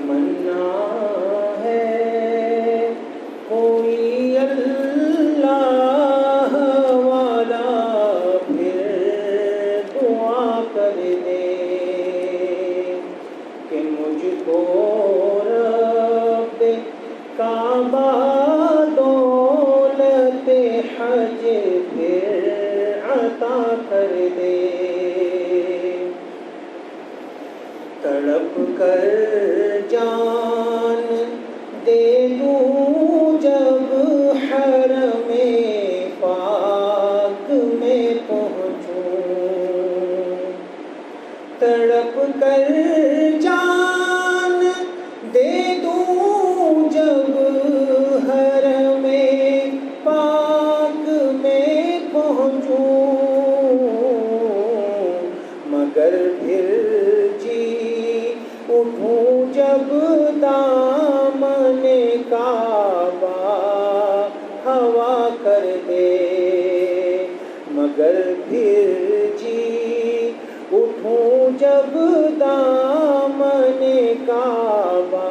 تمنا ہے کوئی اللہ والا پھر دعا کر دے کہ مجھ کو رب کعبہ دولت حج پھر عطا کر دے۔ تڑپ کر جان دے دوں جب حرم پاک میں پہنچوں، تڑپ کر جان دے دوں جب حرم پاک میں پہنچوں، مگر پھر جی اٹھوں جب دامن کعبہ ہوا کر دے، مگر پھر جی اٹھوں جب دامن کعبہ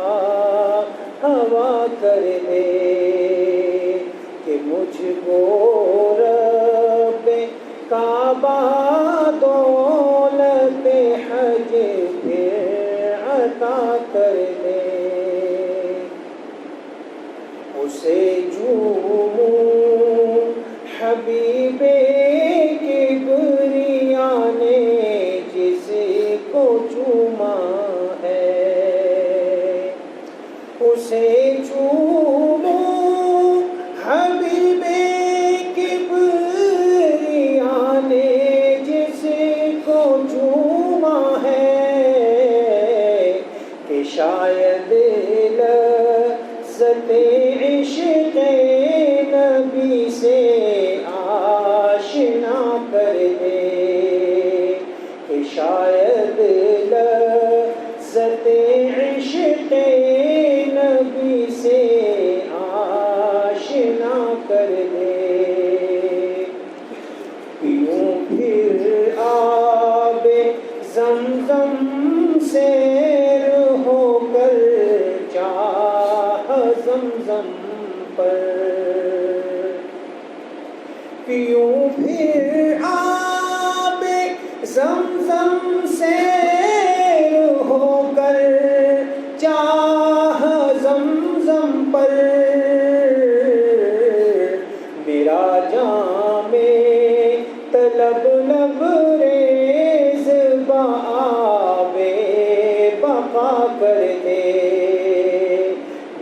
ہوا کر دے کہ مجھ کو رب کعبہ دولت حج پھر عطا کر دے۔ اسے چوموں حبیب کبریا نے جس کو چوما ہے، اسے چوموں حبیب کبریا نے جس کو چوما ہے کہ شاید لذت عشق نبی سے آشنا کر دے، کہ شاید لذت عشق نبی سے آشنا کر دے۔ پیوں پھر آب زمزم سیر ہو کر چاہ زمزم پر، پیوں پھر آب زمزم سیر ہو کر چاہ زمزم پر، میرا جام طلب لبریز بآب بقا کر دے،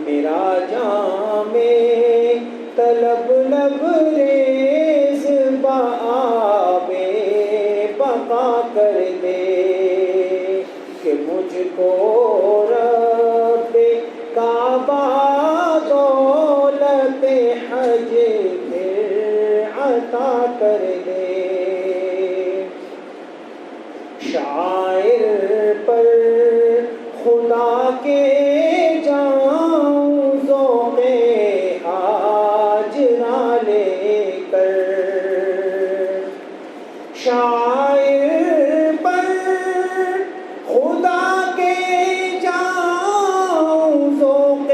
میرا جام طلب لبریز بآب بقا کر دے کہ مجھ کو رب کعبہ دولت حج پھر عطا کر دے۔ شاعر پر خدا کے جاؤں ذوق ہاجرہ لے کر، شاعر پر خدا کے جاؤں ذوق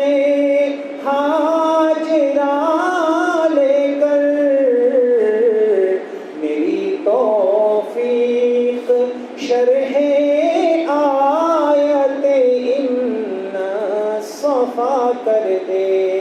ہاجرہ لے کر، میری توفیق شرح آیت ان صفا کر دے،